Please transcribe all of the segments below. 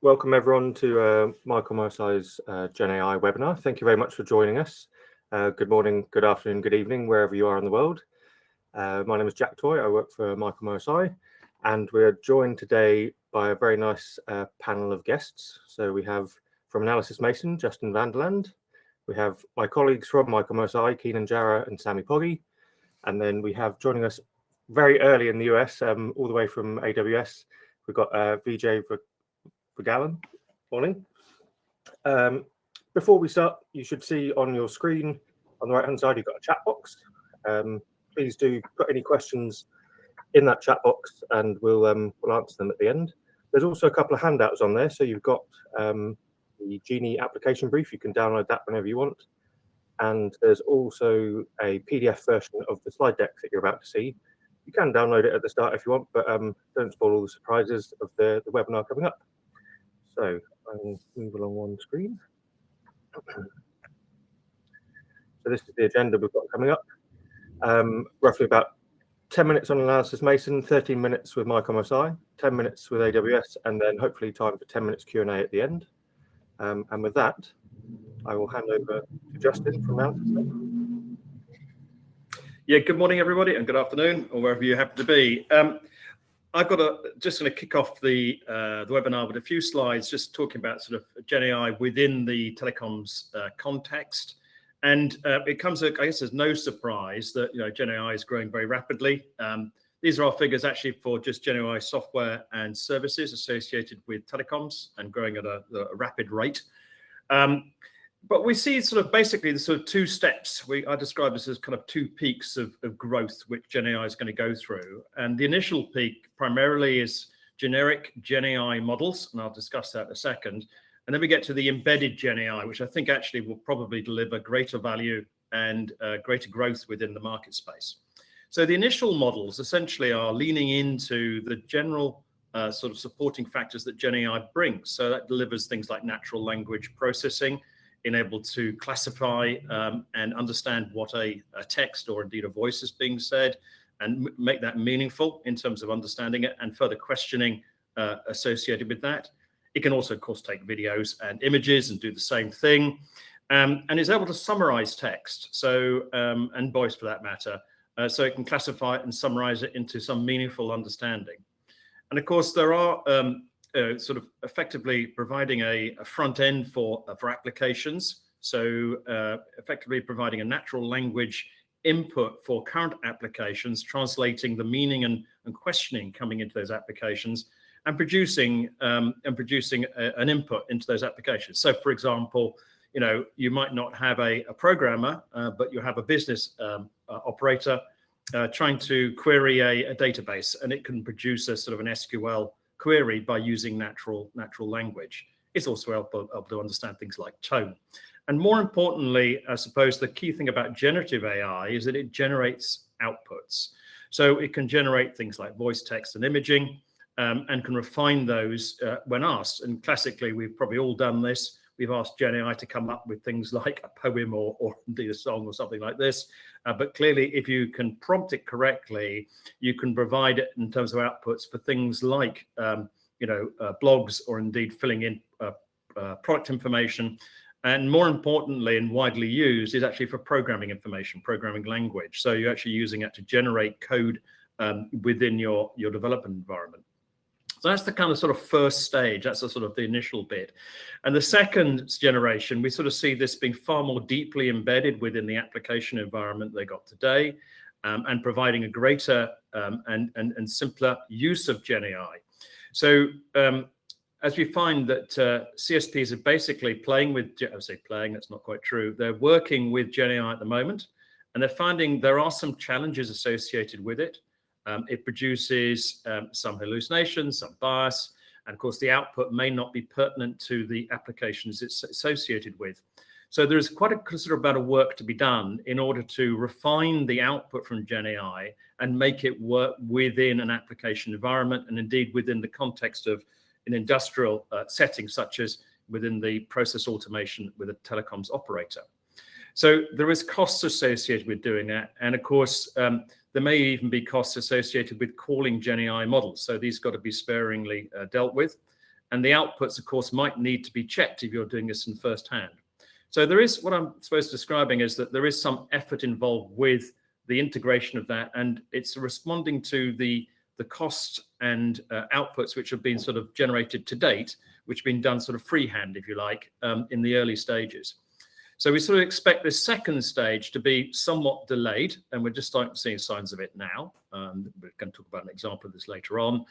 Welcome everyone to MYCOM OSI's GenAI webinar. Thank you very much for joining us. Good morning, good afternoon, good evening, wherever you are in the world. My name is Jack Toy. I work for MYCOM OSI, and we're joined today by a very nice panel of guests. So we have from Analysis Mason, Justin Vanderland. We have my colleagues from MYCOM OSI, Keenan Jara and Sami Poggi. And then we have joining us very early in the US, all the way from AWS, we've got Vijay Vagalan. Morning. Before we start, you should see on your screen on the right hand side, you've got a chat box. Please do put any questions in that chat box and we'll answer them at the end. There's also a couple of handouts on there. So you've got the GenAie application brief. You can download that whenever you want. And there's also a PDF version of the slide deck that you're about to see. You can download it at the start if you want, but don't spoil all the surprises of the webinar coming up. So I'll move along one screen. So this is the agenda we've got coming up. Roughly about 10 minutes on Analysis Mason, 13 minutes with MYCOM OSI, 10 minutes with AWS, and then hopefully time for 10 minutes Q&A at the end. And with that, I will hand over to Justin from Analysis Mason. Yeah, good morning, everybody, and good afternoon, or wherever you happen to be. I've got just going to kick off the webinar with a few slides, just talking about sort of GenAI within the telecoms context. And it comes, I guess, as no surprise that GenAI is growing very rapidly. These are our figures actually for just GenAI software and services associated with telecoms and growing at a rapid rate. But we see sort of basically the sort of two steps. I describe this as kind of two peaks of growth which GenAI is going to go through. And the initial peak primarily is generic GenAI models, and I'll discuss that in a second. And then we get to the embedded GenAI, which I think actually will probably deliver greater value and greater growth within the market space. So the initial models essentially are leaning into the general sort of supporting factors that GenAI brings. So that delivers things like natural language processing, being able to classify and understand what a text or indeed a voice is being said and make that meaningful in terms of understanding it and further questioning associated with that. It can also, of course, take videos and images and do the same thing, and is able to summarize text, so and voice for that matter, so it can classify it and summarize it into some meaningful understanding. And of course, there are sort of effectively providing a front end for applications. So effectively providing a natural language input for current applications, translating the meaning and questioning coming into those applications, and producing an input into those applications. So, for example, you might not have a programmer, but you have a business operator trying to query a database, and it can produce a sort of an SQL query by using natural language. It's also able to understand things like tone. And more importantly, I suppose the key thing about generative AI is that it generates outputs. So it can generate things like voice, text, and imaging, and can refine those when asked. And classically, we've probably all done this. We've asked GenAI to come up with things like a poem or indeed a song or something like this. But clearly, if you can prompt it correctly, you can provide it in terms of outputs for things like, blogs or indeed filling in product information. And more importantly, and widely used, is actually for programming information, programming language. So you're actually using it to generate code within your development environment. So that's the kind of sort of first stage. That's the sort of the initial bit. And the second generation, we sort of see this being far more deeply embedded within the application environment they got today, and providing a greater and simpler use of GenAI. So as we find that CSPs are basically playing with, I say playing, that's not quite true. They're working with GenAI at the moment, and they're finding there are some challenges associated with it. It produces some hallucinations, some bias, and of course the output may not be pertinent to the applications it's associated with. So there's quite a considerable amount of work to be done in order to refine the output from GenAI and make it work within an application environment, and indeed within the context of an industrial setting, such as within the process automation with a telecoms operator. So there is costs associated with doing that, and of course there may even be costs associated with calling GenAI models. So these got to be sparingly dealt with. And the outputs, of course, might need to be checked if you're doing this in first hand. So there is, what I'm supposed to describing is that there is some effort involved with the integration of that, and it's responding to the cost and outputs which have been sort of generated to date, which have been done sort of freehand, if you like, in the early stages. So we sort of expect this second stage to be somewhat delayed, and we're just starting to see signs of it now. We're going to talk about an example of this later on,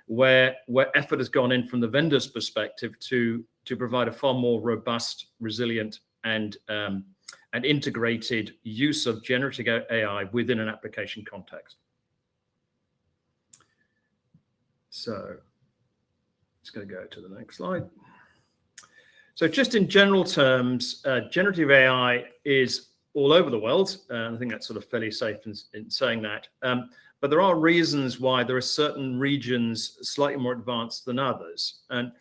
where effort has gone in from the vendor's perspective to provide a far more robust, resilient, and integrated use of generative AI within an application context. So just going to go to the next slide. So just in general terms, generative AI is all over the world. I think that's sort of fairly safe in saying that. But there are reasons why there are certain regions slightly more advanced than others. And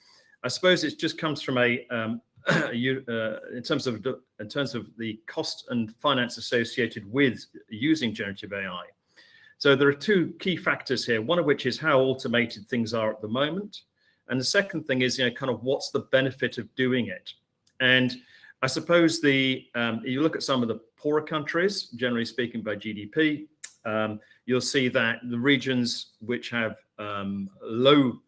I suppose it just comes from in terms of the cost and finance associated with using generative AI. So there are two key factors here, one of which is how automated things are at the moment. And the second thing is, kind of what's the benefit of doing it? And I suppose you look at some of the poorer countries, generally speaking by GDP, you'll see that the regions which have low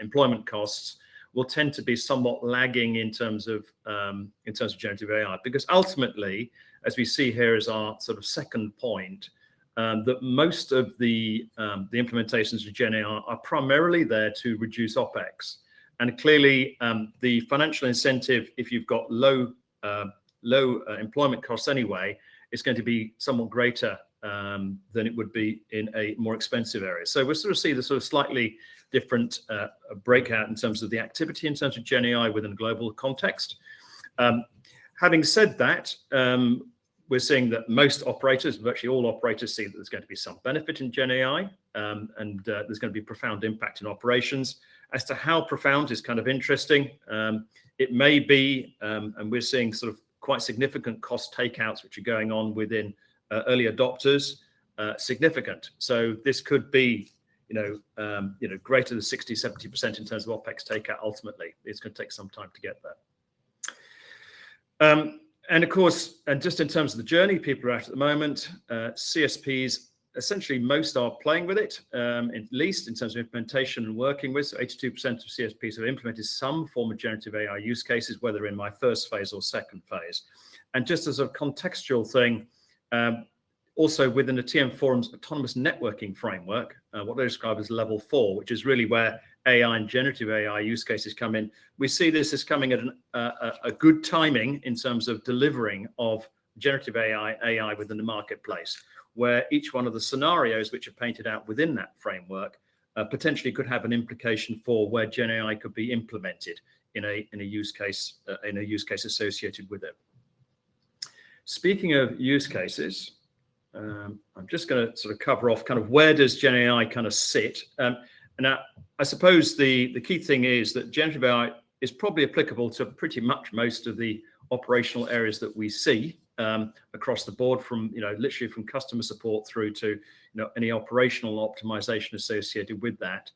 employment costs will tend to be somewhat lagging in terms of generative AI, because ultimately, as we see here as our sort of second point, that most of the implementations of GenAI are primarily there to reduce OpEx. And clearly, the financial incentive, if you've got low employment costs anyway, is going to be somewhat greater than it would be in a more expensive area. So we'll sort of see the sort of slightly different breakout in terms of the activity in terms of GenAI within a global context. Having said that, we're seeing that most operators, virtually all operators, see that there's going to be some benefit in GenAI, and there's going to be profound impact in operations. As to how profound is kind of interesting. It may be, and we're seeing sort of quite significant cost takeouts which are going on within early adopters, significant. So this could be, greater than 60, 70% in terms of OpEx takeout. Ultimately, it's going to take some time to get there. And of course, and just in terms of the journey people are at the moment, CSPs, essentially most are playing with it, at least in terms of implementation and working with. So 82% of CSPs have implemented some form of generative AI use cases, whether in my first phase or second phase. And just as a contextual thing, also within the TM Forum's autonomous networking framework, what they describe as level 4, which is really where AI and generative AI use cases come in. We see this as coming at a good timing in terms of delivering of generative AI within the marketplace, where each one of the scenarios which are painted out within that framework potentially could have an implication for where GenAI could be implemented in a use case associated with it. Speaking of use cases, I'm just going to sort of cover off kind of where does GenAI kind of sit. Now, I suppose the key thing is that generative AI is probably applicable to pretty much most of the operational areas that we see across the board, from literally from customer support through to any operational optimization associated with that.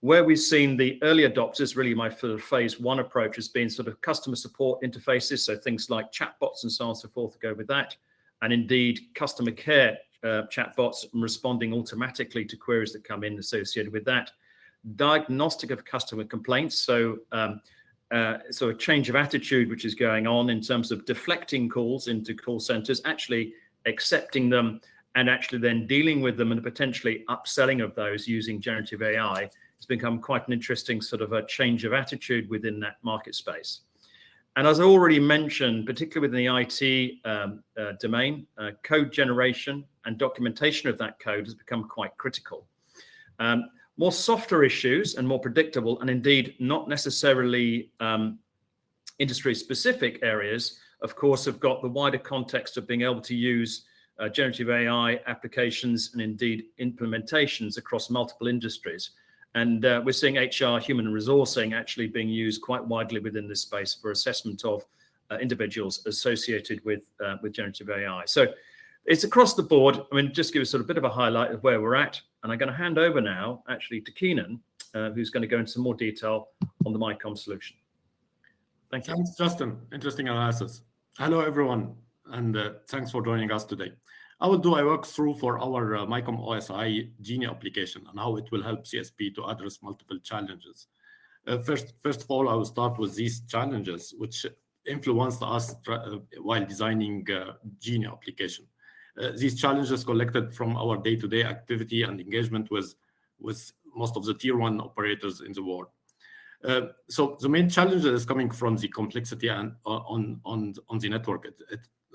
Where we've seen the early adopters, really my sort of phase 1 approach has been sort of customer support interfaces, so things like chatbots and so on and so forth go with that, and indeed customer care chatbots responding automatically to queries that come in associated with that. Diagnostic of customer complaints, so a change of attitude which is going on in terms of deflecting calls into call centers, actually accepting them and actually then dealing with them and potentially upselling of those using generative AI. It's become quite an interesting sort of a change of attitude within that market space. And as I already mentioned, particularly within the IT domain, code generation and documentation of that code has become quite critical. More softer issues and more predictable, and indeed not necessarily industry-specific areas, of course, have got the wider context of being able to use generative AI applications and indeed implementations across multiple industries. And we're seeing HR, human resourcing, actually being used quite widely within this space for assessment of individuals associated with generative AI. So it's across the board. I mean, just give us sort of a bit of a highlight of where we're at. And I'm going to hand over now, actually, to Keenan who's going to go into some more detail on the MYCOM solution. Thank you. Thanks, Justin. Interesting analysis. Hello, everyone, and thanks for joining us today. I will do a walkthrough for our MYCOM OSI GenAie application and how it will help CSP to address multiple challenges. First of all, I will start with these challenges which influenced us while designing GenAie application. These challenges collected from our day-to-day activity and engagement with most of the tier 1 operators in the world. So the main challenge is coming from the complexity and on the network.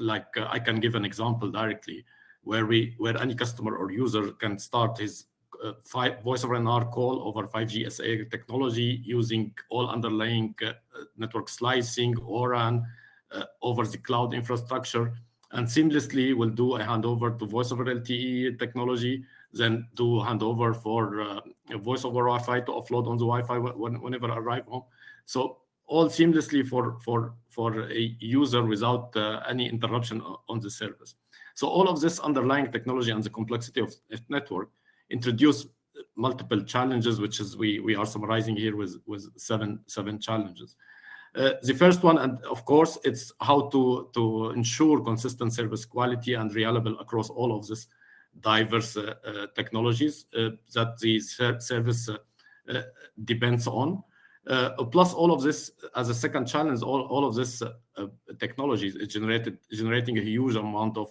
I can give an example directly where any customer or user can start his voice over NR call over 5G SA technology using all underlying network slicing, ORAN, over the cloud infrastructure, and seamlessly will do a handover to voice over LTE technology, then do handover for voice over Wi-Fi to offload on the Wi-Fi whenever arrive home. So all seamlessly for a user without any interruption on the service. So all of this underlying technology and the complexity of network introduce multiple challenges, which is we are summarizing here with seven challenges. The first one, and of course, it's how to ensure consistent service quality and reliable across all of this diverse technologies that the service depends on. Plus all of this, as a second challenge, all of this technologies is generating a huge amount of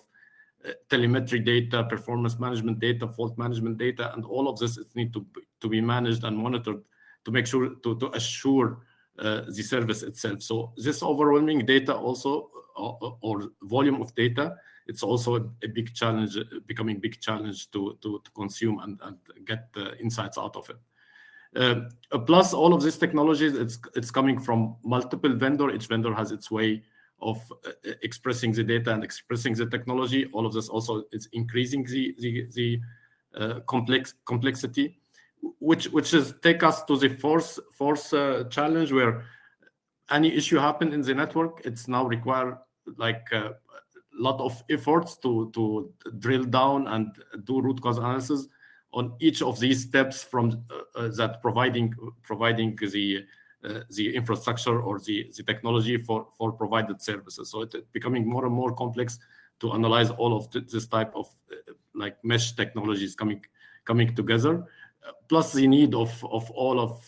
telemetry data, performance management data, fault management data, and all of this needs to be managed and monitored to make sure to assure the service itself. So this overwhelming data also, or volume of data, it's also a big challenge, becoming big challenge to consume and get insights out of it. Plus all of these technologies, it's coming from multiple vendors. Each vendor has its way of expressing the data and expressing the technology. All of this also is increasing the complexity, which is take us to the fourth challenge, where any issue happen in the network, it's now require like a lot of efforts to drill down and do root cause analysis on each of these steps from that providing the infrastructure or the technology for provided services. So it's becoming more and more complex to analyze all of this type of like mesh technologies coming together, plus the need of all of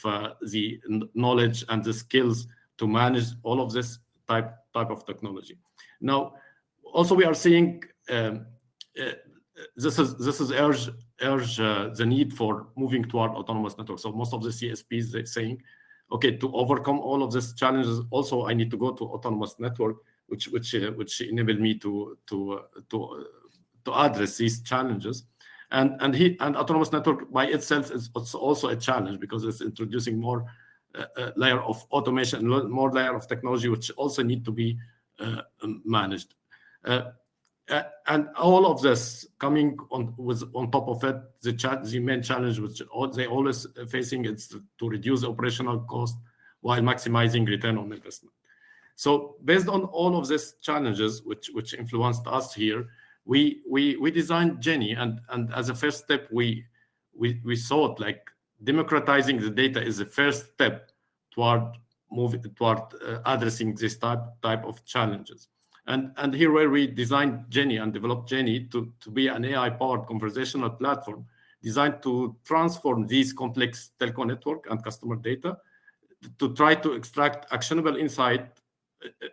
the knowledge and the skills to manage all of this type of technology. Now, also we are seeing this is urge the need for moving toward autonomous networks. So most of the CSPs are saying, okay, to overcome all of these challenges, also I need to go to autonomous network, which enable me to address these challenges. And autonomous network by itself is also a challenge because it's introducing more layer of automation, more layer of technology, which also need to be managed. And all of this coming on top of it, the main challenge which they always facing is to reduce operational cost while maximizing return on investment. So based on all of these challenges which influenced us here, we designed GenAie, and as a first step we thought like democratizing the data is the first step toward addressing this type of challenges. And here where we designed GenAie and developed GenAie to be an AI-powered conversational platform designed to transform these complex telco network and customer data to try to extract actionable insight,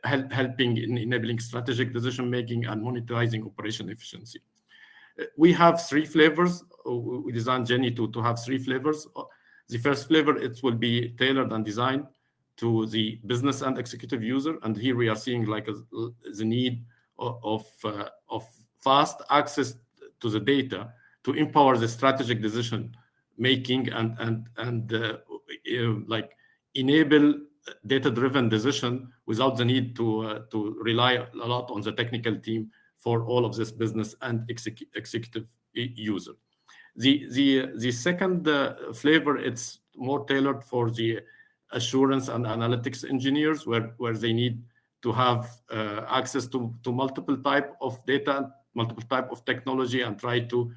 helping in enabling strategic decision-making and monetizing operation efficiency. We have three flavors. We designed GenAie to have three flavors. The first flavor, it will be tailored and designed to the business and executive user. And here we are seeing like the need of fast access to the data to empower the strategic decision making and like enable data-driven decision without the need to rely a lot on the technical team for all of this business and executive user. The second flavor, it's more tailored for the assurance and analytics engineers, where they need to have access to multiple type of data, multiple type of technology, and try to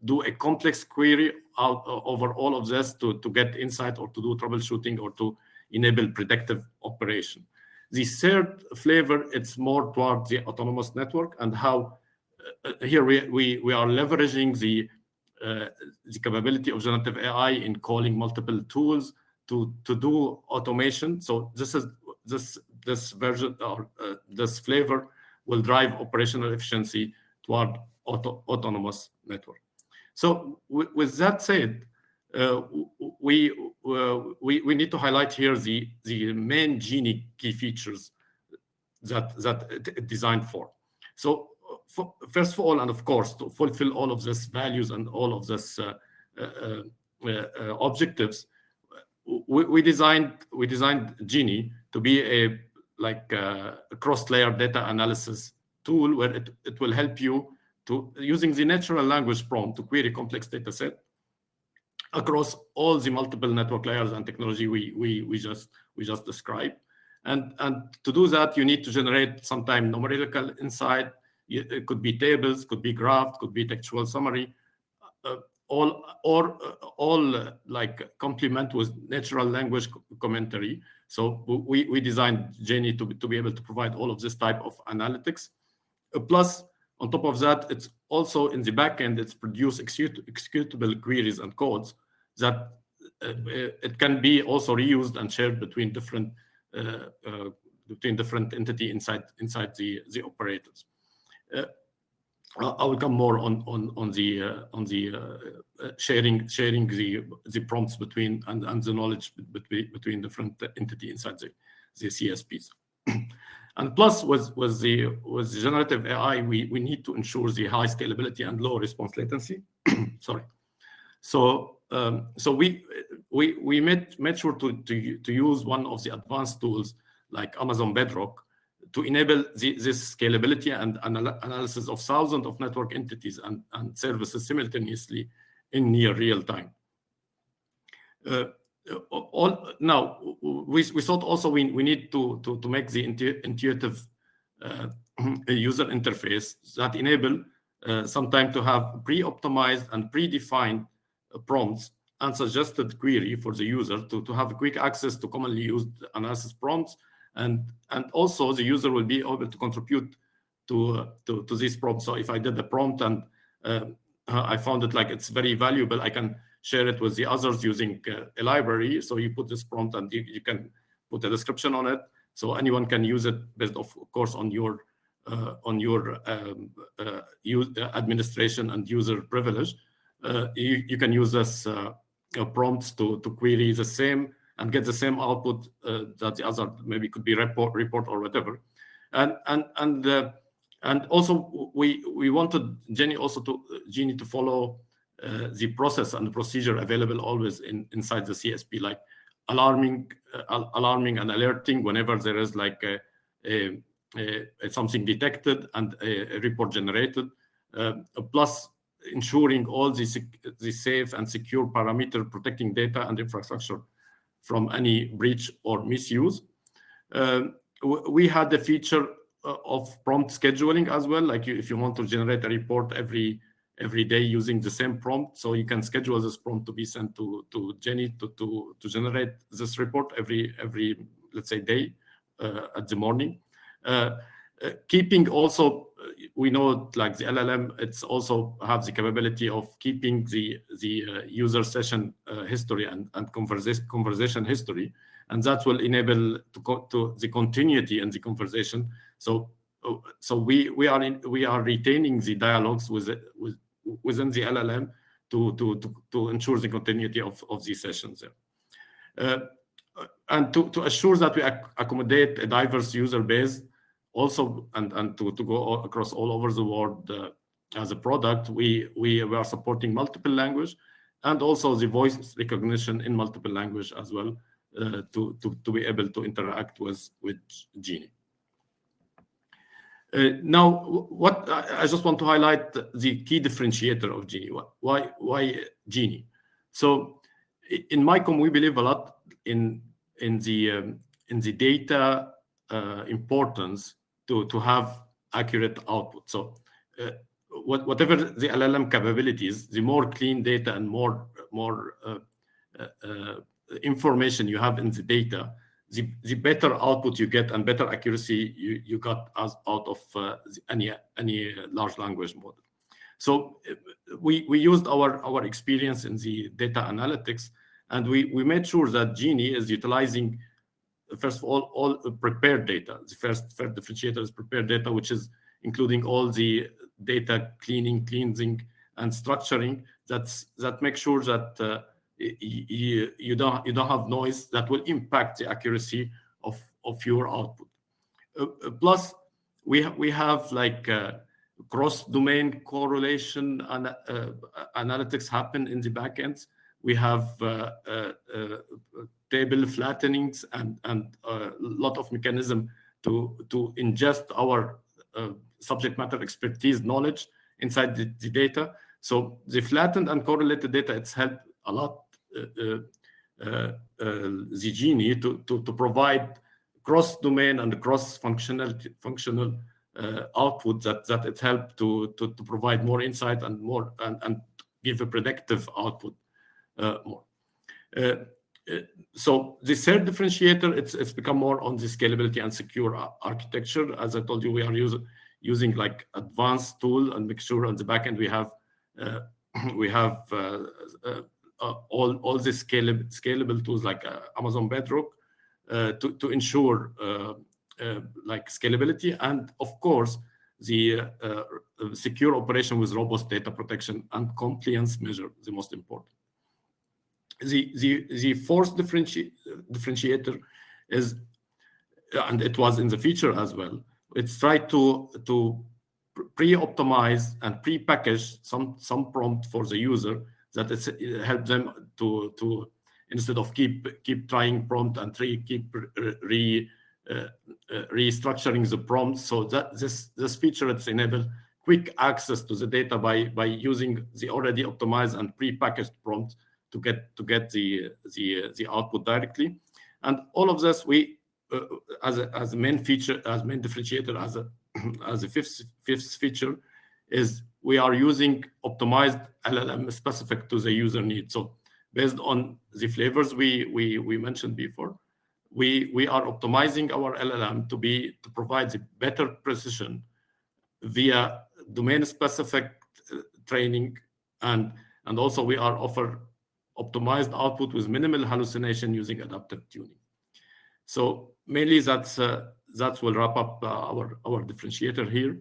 do a complex query over all of this to get insight or to do troubleshooting or to enable predictive operation. The third flavor, it's more toward the autonomous network and how here we are leveraging the capability of generative AI in calling multiple tools to do automation. So this version or this flavor will drive operational efficiency toward autonomous network. So with that said, we need to highlight here the main GenAie key features that it's designed for. So first of all, and of course, to fulfill all of these values and all of these objectives, we designed GenAie to be a cross-layer data analysis tool where it will help you to using the natural language prompt to query complex data set across all the multiple network layers and technology we just described. And to do that, you need to generate sometime numerical insight. It could be tables, could be graph, could be textual summary, all like complement with natural language commentary. So we designed GenAie to be able to provide all of this type of analytics. Plus, on top of that, it's also in the backend, it's produce executable queries and codes that it can be also reused and shared between different entity inside the operators. I will come more on the sharing the prompts between and the knowledge between different entity inside the CSPs. And plus, with the generative AI, we need to ensure the high scalability and low response latency. Sorry. So we made sure to use one of the advanced tools like Amazon Bedrock to enable this scalability and analysis of thousands of network entities and services simultaneously in near real time. Now, we thought also we need to make the intuitive user interface that enable sometime to have pre-optimized and predefined prompts and suggested query for the user to have quick access to commonly used analysis prompts. And also the user will be able to contribute to this prompt. So if I did the prompt and I found it like it's very valuable, I can share it with the others using a library. So you put this prompt and you can put a description on it. So anyone can use it based, of course, on your administration and user privilege. You can use this prompts to query the same and get the same output that the other maybe could be report or whatever. And also we wanted GenAie to follow the process and the procedure available always inside the CSP, like alarming and alerting whenever there is like something detected and a report generated, plus ensuring all the safe and secure parameter protecting data and infrastructure from any breach or misuse. We had the feature of prompt scheduling as well. Like if you want to generate a report every day using the same prompt, so you can schedule this prompt to be sent to GenAie to generate this report every let's say day at the morning. Keeping also, we know like the LLM, it's also have the capability of keeping the user session history and conversation history, and that will enable to the continuity in the conversation. So we are retaining the dialogues within the LLM to ensure the continuity of these sessions there. And to assure that we accommodate a diverse user base also, and to go across all over the world as a product, we are supporting multiple language and also the voice recognition in multiple language as well to be able to interact with GenAie. Now, what I just want to highlight the key differentiator of GenAie. Why GenAie? So in MYCOM, we believe a lot in the data importance to have accurate output. So whatever the LLM capabilities, the more clean data and more information you have in the data, the better output you get and better accuracy you got out of any large language model. So we used our experience in the data analytics, and we made sure that GenAie is utilizing, first of all prepared data. The first differentiator is prepared data, which is including all the data cleansing, and structuring. That makes sure that you don't have noise that will impact the accuracy of your output. Plus, we have like cross-domain correlation and analytics happen in the backends. We have table flattenings and a lot of mechanism to ingest our subject matter expertise knowledge inside the data. So the flattened and correlated data, it's helped a lot the GenAie to provide cross-domain and cross-functional output that it helped to provide more insight and give a predictive output more. So the third differentiator, it's become more on the scalability and secure architecture. As I told you, we are using like advanced tool and make sure on the back end we have all the scalable tools like Amazon Bedrock to ensure like scalability, and of course the secure operation with robust data protection and compliance measure, the most important. The fourth differentiator is, and it was in the feature as well, it's try to pre-optimize and pre-package some prompt for the user that it helps them to instead of keep trying prompt and keep restructuring the prompt. So that this feature, it's enable quick access to the data by using the already optimized and pre-packaged prompt to get the output directly. And all of this we as a main feature, as main differentiator, as a fifth feature is we are using optimized LLM specific to the user needs. So based on the flavors we mentioned before, we are optimizing our LLM to provide the better precision via domain specific training, and also we are offer optimized output with minimal hallucination using adaptive tuning. So mainly that will wrap up our differentiator here.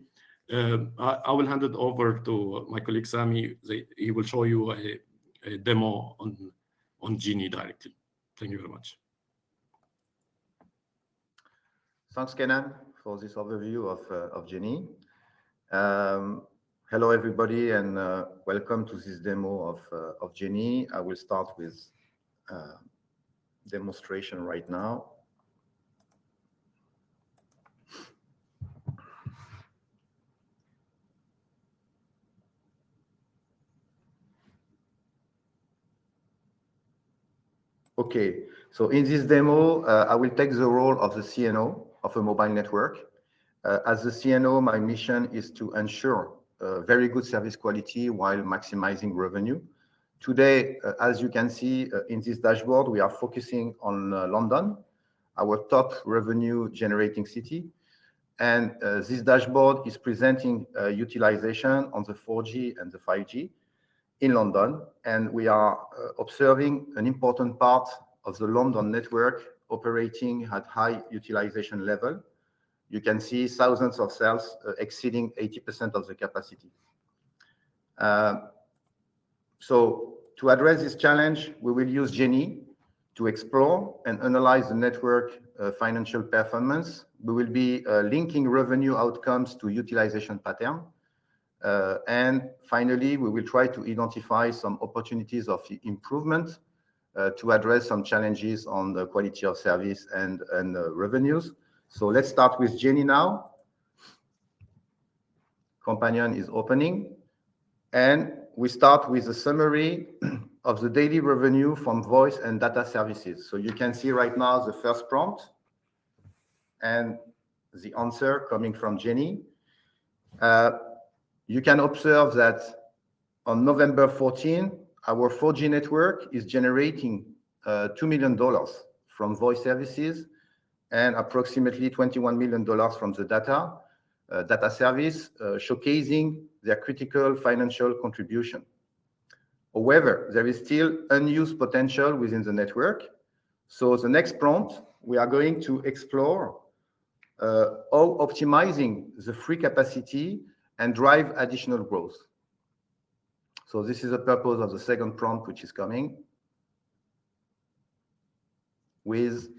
I will hand it over to my colleague Sami. He will show you a demo on GenAie directly. Thank you very much. Thanks, Kenan, for this overview of GenAie. Hello, everybody, and welcome to this demo of GenAie. I will start with demonstration right now. Okay, so in this demo, I will take the role of the CNO of a mobile network. As the CNO, my mission is to ensure very good service quality while maximizing revenue. Today, as you can see in this dashboard, we are focusing on London, our top revenue generating city. And this dashboard is presenting utilization on the 4G and the 5G in London. And we are observing an important part of the London network operating at high utilization level. You can see thousands of cells exceeding 80% of the capacity. So to address this challenge, we will use GenAie to explore and analyze the network financial performance. We will be linking revenue outcomes to utilization pattern. And finally, we will try to identify some opportunities of improvement to address some challenges on the quality of service and revenues. So let's start with GenAie now. Companion is opening. And we start with a summary of the daily revenue from voice and data services. So you can see right now the first prompt and the answer coming from GenAie. you can observe that on November 14, our 4G network is generating $2 million from voice services and approximately $21 million from the data service, showcasing their critical financial contribution. However, there is still unused potential within the network. So the next prompt, we are going to explore how optimizing the free capacity and drive additional growth. So this is the purpose of the second prompt, which is coming with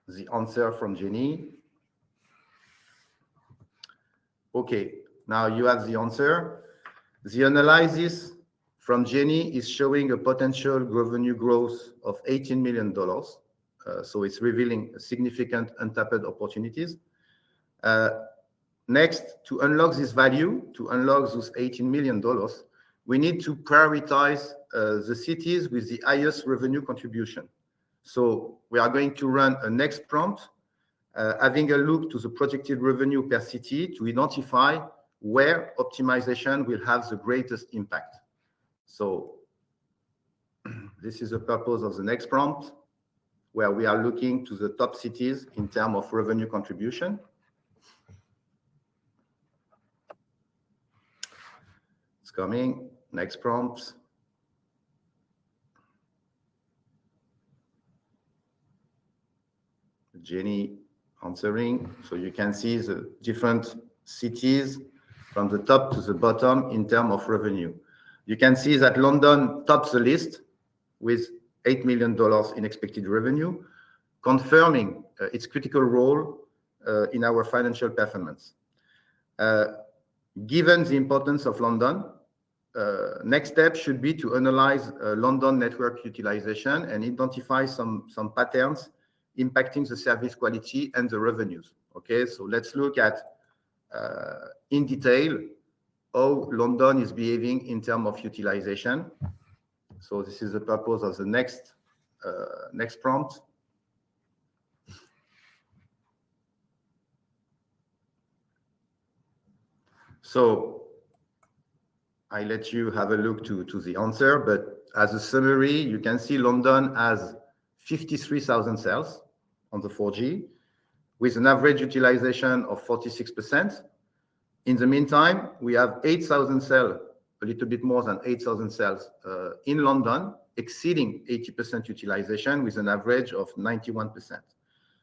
the answer from Jenny. Okay, now you have the answer. The analysis from Jenny is showing a potential revenue growth of $18 million. So it's revealing significant untapped opportunities. Next, to unlock this value, to unlock those $18 million, we need to prioritize the cities with the highest revenue contribution. So we are going to run a next prompt, having a look to the projected revenue per city to identify where optimization will have the greatest impact. So this is the purpose of the next prompt, where we are looking to the top cities in terms of revenue contribution. It's coming. Next prompt. Jenny answering. So you can see the different cities from the top to the bottom in terms of revenue. You can see that London tops the list with $8 million in expected revenue, confirming its critical role in our financial performance. Given the importance of London, next step should be to analyze London network utilization and identify some patterns impacting the service quality and the revenues. Okay, so let's look at in detail how London is behaving in terms of utilization. So this is the purpose of the next prompt. So I let you have a look to the answer, but as a summary, you can see London has 53,000 cells on the 4G with an average utilization of 46%. In the meantime, we have 8,000 cells, a little bit more than 8,000 cells in London, exceeding 80% utilization with an average of 91%.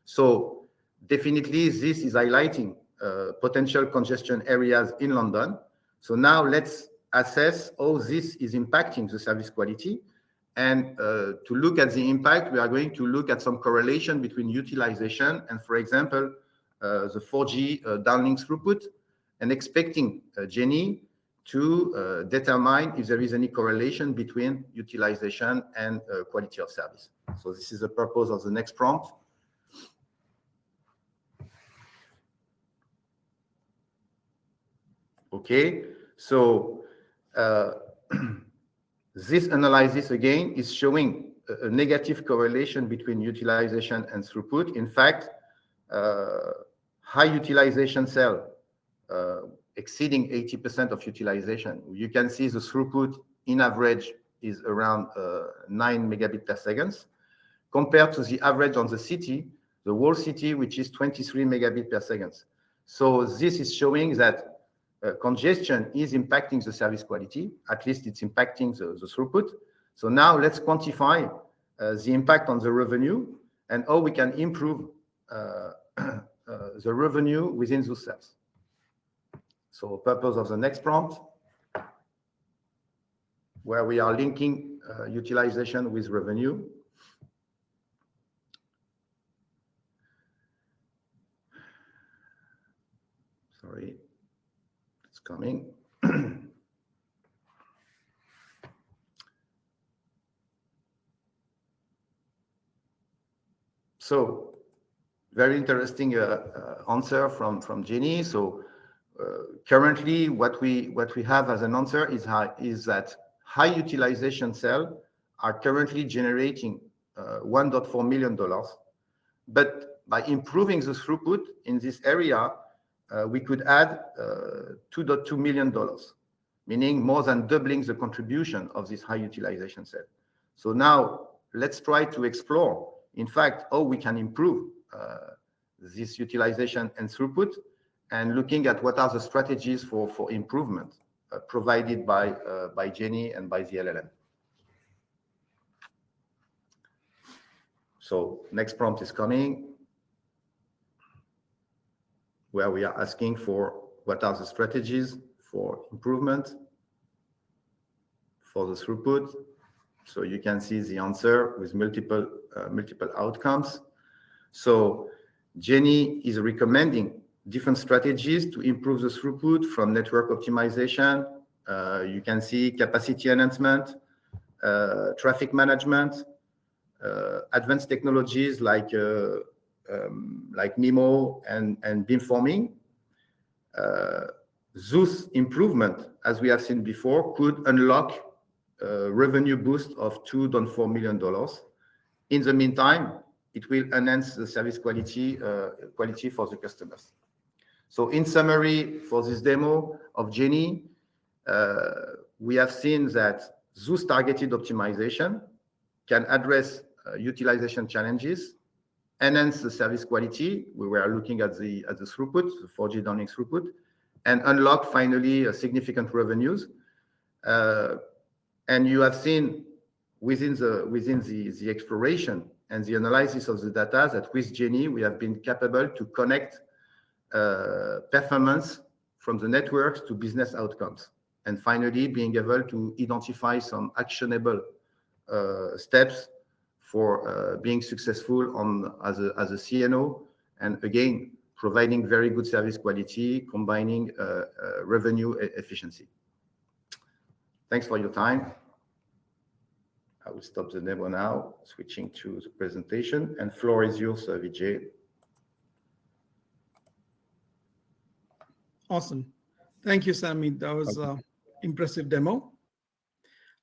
So definitely this is highlighting potential congestion areas in London. So now let's assess how this is impacting the service quality. And to look at the impact, we are going to look at some correlation between utilization and, for example, the 4G downlink throughput, and expecting Jenny to determine if there is any correlation between utilization and quality of service. So this is the purpose of the next prompt. Okay, so this analysis again is showing a negative correlation between utilization and throughput. In fact, high utilization cell exceeding 80% of utilization, you can see the throughput in average is around 9 megabit per second, compared to the average on the city, the whole city, which is 23 megabit per second. So this is showing that congestion is impacting the service quality, at least it's impacting the throughput. So now let's quantify the impact on the revenue and how we can improve the revenue within those cells. So purpose of the next prompt, where we are linking utilization with revenue. Sorry, it's coming. So very interesting answer from Jenny. So currently, what we have as an answer is that high utilization cells are currently generating $1.4 million. But by improving the throughput in this area, we could add $2.2 million, meaning more than doubling the contribution of this high utilization cell. So now let's try to explore, in fact, how we can improve this utilization and throughput, and looking at what are the strategies for improvement provided by GenAie and by the LLM. So next prompt is coming, where we are asking for what are the strategies for improvement for the throughput. So you can see the answer with multiple outcomes. So GenAie is recommending different strategies to improve the throughput, from network optimization. You can see capacity enhancement, traffic management, advanced technologies like MIMO and beamforming. Those improvement, as we have seen before, could unlock a revenue boost of $2.4 million. In the meantime, it will enhance the service quality for the customers. So in summary, for this demo of GenAie, we have seen that those targeted optimization can address utilization challenges, enhance the service quality. We were looking at the throughput, the 4G downlink throughput, and unlock finally significant revenues. And you have seen within the exploration and the analysis of the data that with GenAie we have been capable to connect performance from the networks to business outcomes, and finally being able to identify some actionable steps for being successful as a CNO, and again providing very good service quality, combining revenue efficiency. Thanks for your time. I will stop the demo now, switching to the presentation, and floor is yours, Vijay. Awesome. Thank you, Sami. That was an impressive demo.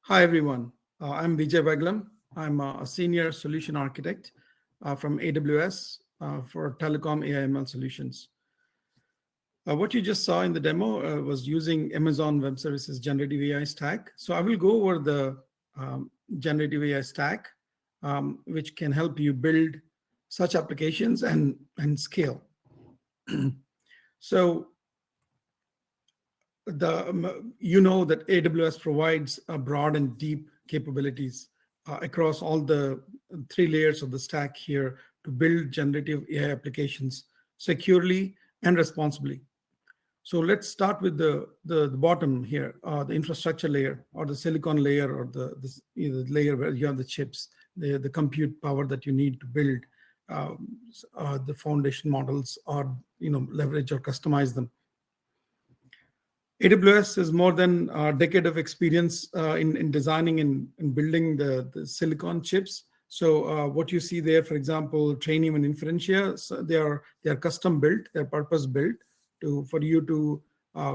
Hi, everyone. I'm Vijay Vaglam. I'm a senior solution architect from AWS for Telecom AI/ML solutions. What you just saw in the demo was using Amazon Web Services generative AI stack. So I will go over the generative AI stack, which can help you build such applications and scale. So you know that AWS provides a broad and deep capabilities across all the 3 layers of the stack here to build generative AI applications securely and responsibly. So let's start with the bottom here, the infrastructure layer, or the silicon layer, or the layer where you have the chips, the compute power that you need to build the foundation models, or leverage or customize them. AWS has more than a decade of experience in designing and building the silicon chips. So what you see there, for example, Trainium and Inferentia, so they are custom built, they're purpose built for you to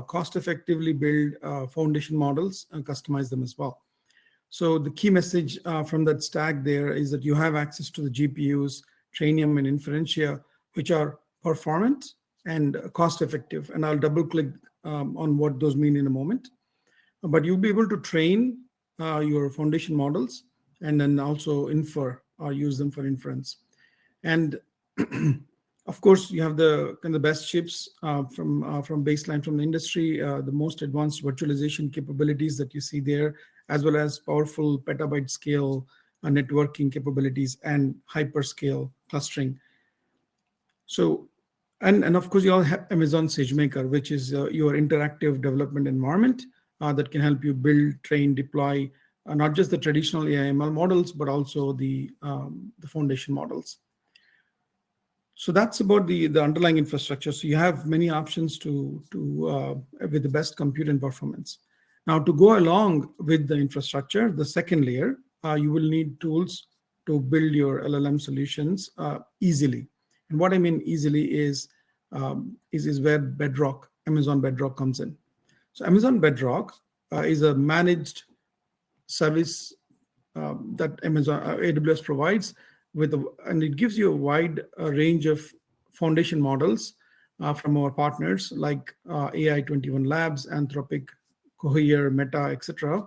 cost effectively build foundation models and customize them as well. So the key message from that stack there is that you have access to the GPUs, Trainium and Inferentia, which are performant and cost effective. And I'll double click on what those mean in a moment. But you'll be able to train your foundation models and then also infer or use them for inference. And of course, you have the best chips from baseline from the industry, the most advanced virtualization capabilities that you see there, as well as powerful petabyte scale networking capabilities and hyperscale clustering. So, and of course, you all have Amazon SageMaker, which is your interactive development environment that can help you build, train, deploy not just the traditional AI/ML models, but also the foundation models. So that's about the underlying infrastructure. So you have many options with the best compute and performance. Now, to go along with the infrastructure, the second layer, you will need tools to build your LLM solutions easily. And what I mean easily is where Bedrock, Amazon Bedrock comes in. So Amazon Bedrock is a managed service that AWS provides and it gives you a wide range of foundation models from our partners like AI21 Labs, Anthropic, Cohere, Meta, etc.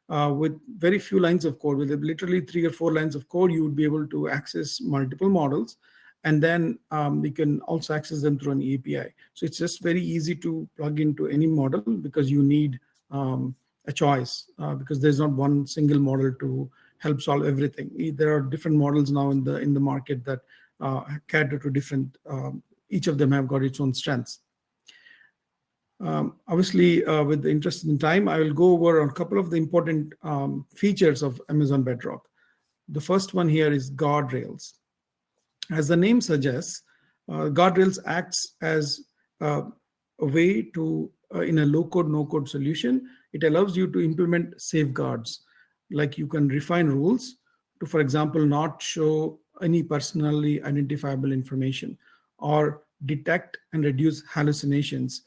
With very few lines of code, with literally 3 or 4 lines of code, you would be able to access multiple models. And then we can also access them through an API. So it's just very easy to plug into any model because you need a choice because there's not one single model to help solve everything. There are different models now in the market that cater to different. Each of them have got its own strengths. Obviously, with the interest in time, I will go over a couple of the important features of Amazon Bedrock. The first one here is guardrails. As the name suggests, guardrails acts as a way to, in a low-code, no-code solution, it allows you to implement safeguards. Like you can refine rules to, for example, not show any personally identifiable information or detect and reduce hallucinations.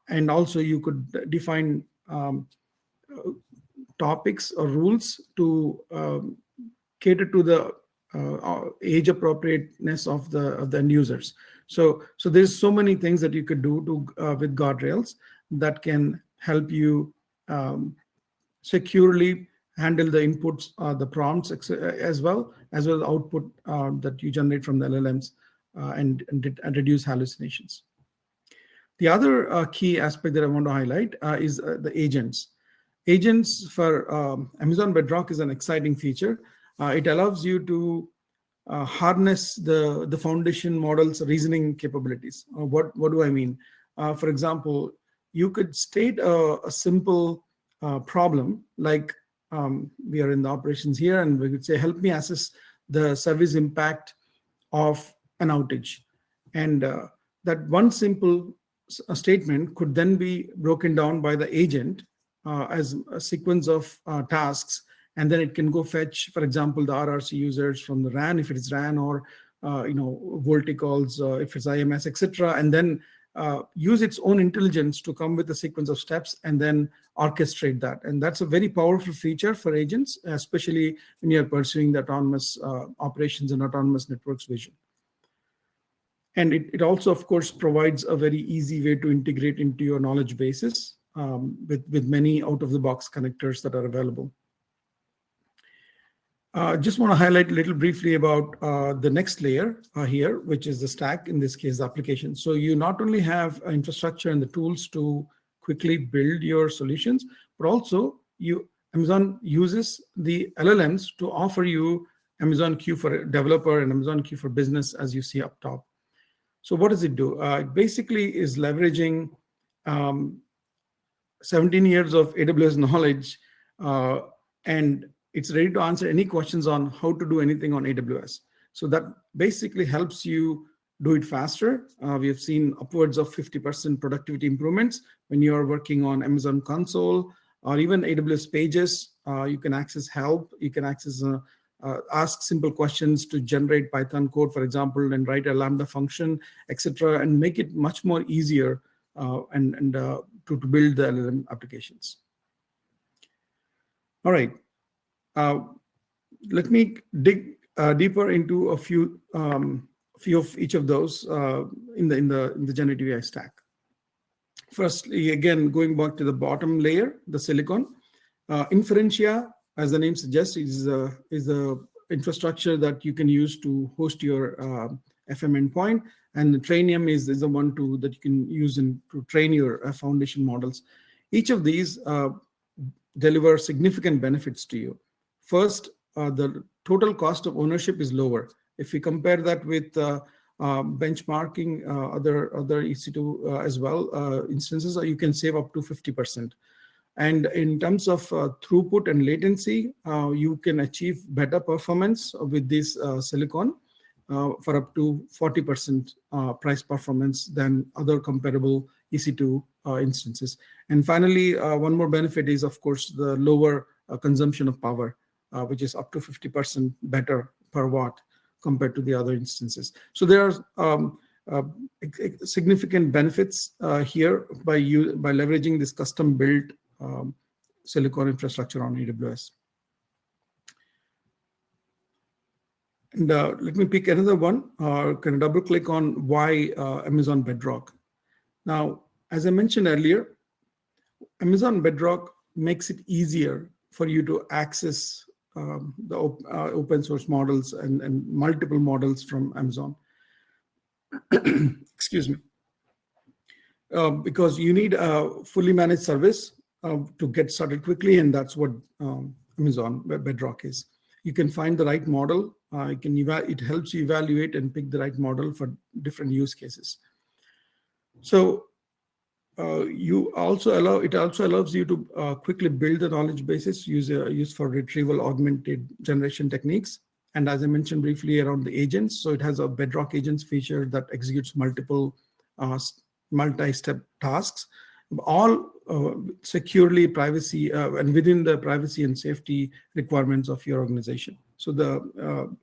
And also you could define topics or rules to cater to the age appropriateness of the end users. So there's so many things that you could do to with guardrails that can help you securely handle the inputs, the prompts, as well as the output that you generate from the LLMs and reduce hallucinations. The other key aspect that I want to highlight is the agents. Agents for Amazon Bedrock is an exciting feature. It allows you to harness the foundation model's reasoning capabilities. What do I mean? For example, you could state a simple problem like we are in the operations here, and we could say, help me assess the service impact of an outage. And that one simple statement could then be broken down by the agent as a sequence of tasks. And then it can go fetch, for example, the RRC users from the RAN, if it is RAN, or Volticalls, if it's IMS, etc. And then use its own intelligence to come with a sequence of steps and then orchestrate that. And that's a very powerful feature for agents, especially when you're pursuing the autonomous operations and autonomous networks vision. And it also, of course, provides a very easy way to integrate into your knowledge bases with many out-of-the-box connectors that are available. Just want to highlight a little briefly about the next layer here, which is the stack, in this case, the application. So you not only have infrastructure and the tools to quickly build your solutions, but also Amazon uses the LLMs to offer you Amazon Q for developer and Amazon Q for business, as you see up top. So what does it do? It basically is leveraging 17 years of AWS knowledge, and it's ready to answer any questions on how to do anything on AWS. So that basically helps you do it faster. We have seen upwards of 50% productivity improvements when you are working on Amazon Console or even AWS Pages. You can access help. You can access ask simple questions to generate Python code, for example, and write a Lambda function, etc., and make it much more easier to build the LLM applications. All right. Let me dig deeper into a few of each of those in the generative AI stack. Firstly, again, going back to the bottom layer, the silicon, Inferentia, as the name suggests, is the infrastructure that you can use to host your FM endpoint, and the Trainium is the one that you can use to train your foundation models. Each of these deliver significant benefits to you. First, the total cost of ownership is lower. If we compare that with benchmarking other EC2 as well instances, you can save up to 50%. And in terms of throughput and latency, you can achieve better performance with this silicon for up to 40% price performance than other comparable EC2 instances. And finally, one more benefit is, of course, the lower consumption of power, which is up to 50% better per watt compared to the other instances. So there are significant benefits here by leveraging this custom-built silicon infrastructure on AWS. And let me pick another one. Can double click on why Amazon Bedrock. Now, as I mentioned earlier, Amazon Bedrock makes it easier for you to access the open source models and multiple models from Amazon. Excuse me. Because you need a fully managed service to get started quickly, and that's what Amazon Bedrock is. You can find the right model. It helps you evaluate and pick the right model for different use cases. So it also allows you to quickly build the knowledge bases used for retrieval augmented generation techniques. And as I mentioned briefly around the agents, so it has a Bedrock agents feature that executes multiple multi-step tasks, all securely privacy and within the privacy and safety requirements of your organization. So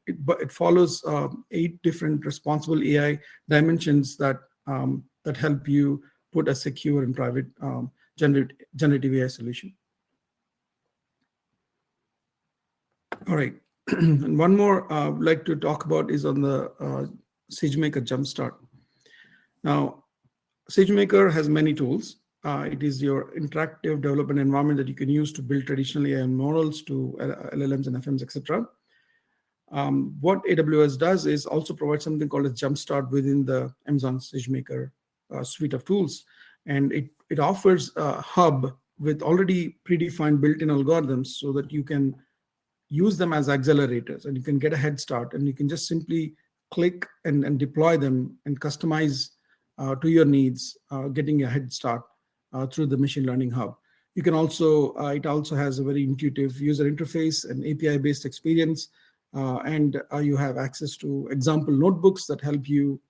it follows 8 different responsible AI dimensions that help you put a secure and private generative AI solution. All right, and one more I'd like to talk about is on the SageMaker Jumpstart. Now, SageMaker has many tools. It is your interactive development environment that you can use to build traditional AI models to LLMs and FMs, etc. What AWS does is also provide something called a Jumpstart within the Amazon SageMaker suite of tools. And it offers a hub with already predefined built-in algorithms so that you can use them as accelerators and you can get a head start, and you can just simply click and deploy them and customize to your needs, getting a head start through the machine learning hub. You can also, it also has a very intuitive user interface and API-based experience, and you have access to example notebooks that help you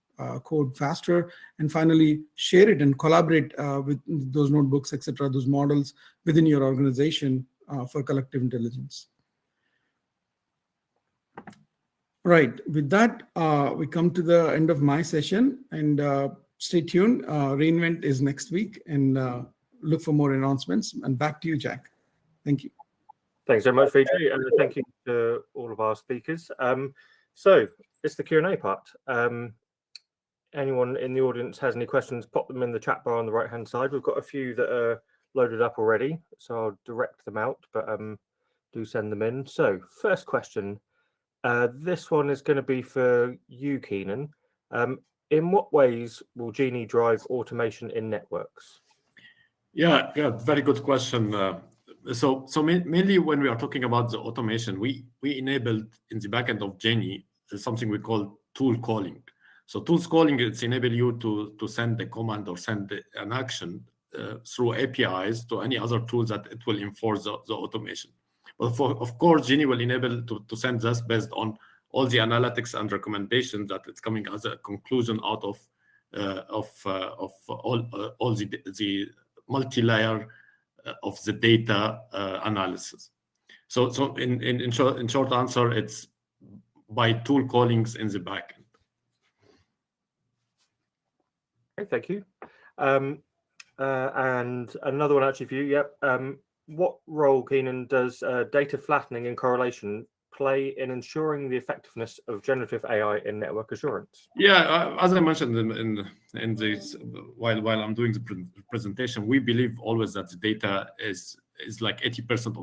code faster, and finally share it and collaborate with those notebooks, etc., those models within your organization for collective intelligence. Right, with that, we come to the end of my session, and stay tuned. reInvent is next week, and look for more announcements. And back to you, Jack. Thank you. Thanks very much, Vijay, and thank you to all of our speakers. So it's the Q&A part. Anyone in the audience has any questions, pop them in the chat bar on the right-hand side. We've got a few that are loaded up already, so I'll direct them out, but do send them in. So first question, this one is going to be for you, Keenan. In what ways will GenAie drive automation in networks? Yeah, very good question. So mainly when we are talking about the automation, we enabled in the backend of GenAie something we call tool calling. So tools calling, it's enable you to send a command or send an action through APIs to any other tools that it will enforce the automation. But of course, GenAie will enable to send this based on all the analytics and recommendations that it's coming as a conclusion out of all the multi-layer of the data analysis. So in short answer, it's by tool callings in the backend. Okay, thank you. And another one actually for you. Yep. What role, Keenan, does data flattening and correlation play in ensuring the effectiveness of generative AI in network assurance? Yeah, as I mentioned in this, while I'm doing the presentation, we believe always that the data is like 80%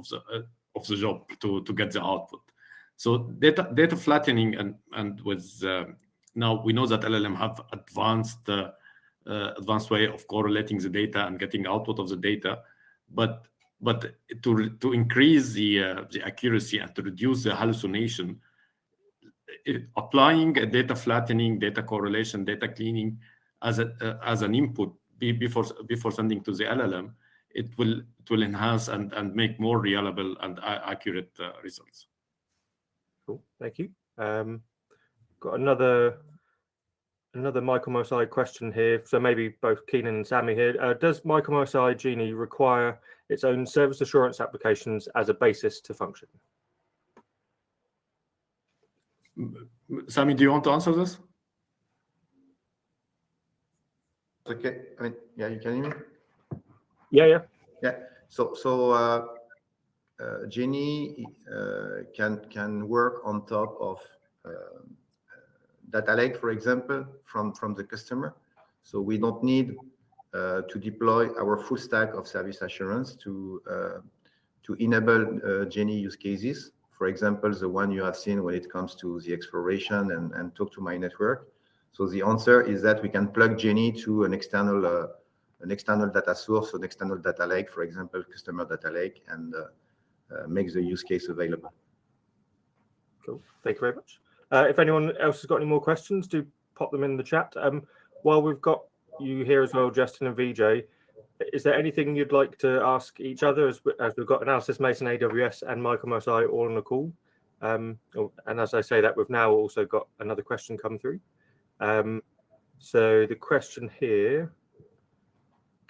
of the job to get the output. So data flattening and with now we know that LLM have advanced way of correlating the data and getting output of the data, but to increase the accuracy and to reduce the hallucination, applying a data flattening, data correlation, data cleaning as an input before sending to the LLM, it will enhance and make more reliable and accurate results. Cool, thank you. Got another MYCOM OSI question here. So maybe both Keenan and Sammy here. Does MYCOM OSI GenAie require its own service assurance applications as a basis to function? Sammy, do you want to answer this? Okay. I mean, yeah, you can hear me? Yeah. So GenAie can work on top of data lake, for example, from the customer. So we don't need to deploy our full stack of service assurance to enable GenAI use cases. For example, the one you have seen when it comes to the exploration and talk to my network. So the answer is that we can plug GenAI to an external data source, an external data lake, for example, customer data lake, and make the use case available. Cool. Thank you very much. If anyone else has got any more questions, do pop them in the chat. While we've got you here as well, Justin and VJ, is there anything you'd like to ask each other as we've got Analysis Mason, AWS, and MYCOM OSI all on the call? And as I say that, we've now also got another question come through. So the question here: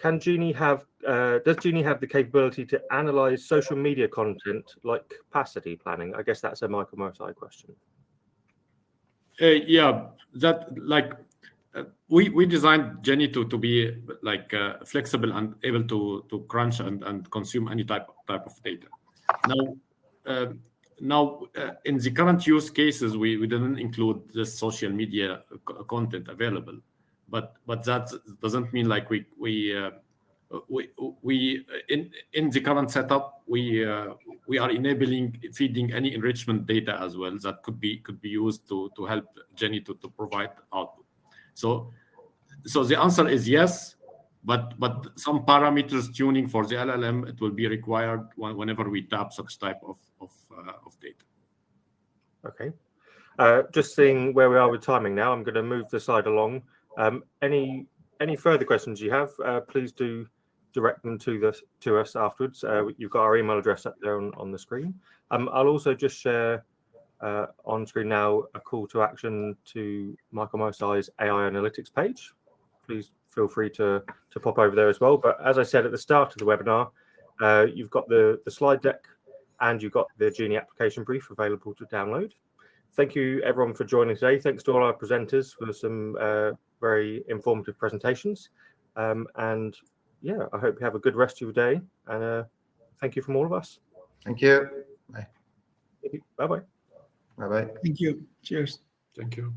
does GenAie have the capability to analyze social media content like capacity planning? I guess that's a MYCOM OSI question. Yeah, that we designed GenAie to be flexible and able to crunch and consume any type of data. Now, in the current use cases, we didn't include the social media content available, but that doesn't mean in the current setup we are enabling feeding any enrichment data as well that could be used to help GenAie to provide output. So the answer is yes, but some parameters tuning for the LLM, it will be required whenever we tap such type of data. Okay. Just seeing where we are with timing now, I'm going to move the slide along. Any further questions you have, please do direct them to us afterwards. You've got our email address up there on the screen. I'll also just share on screen now a call to action to MYCOM OSI's AI analytics page. Please feel free to pop over there as well. But as I said at the start of the webinar, you've got the slide deck and you've got the GenAie application brief available to download. Thank you everyone for joining today. Thanks to all our presenters for some very informative presentations. And yeah, I hope you have a good rest of your day. And thank you from all of us. Thank you. Bye. Thank you. Bye-bye. Bye-bye. Thank you. Cheers. Thank you.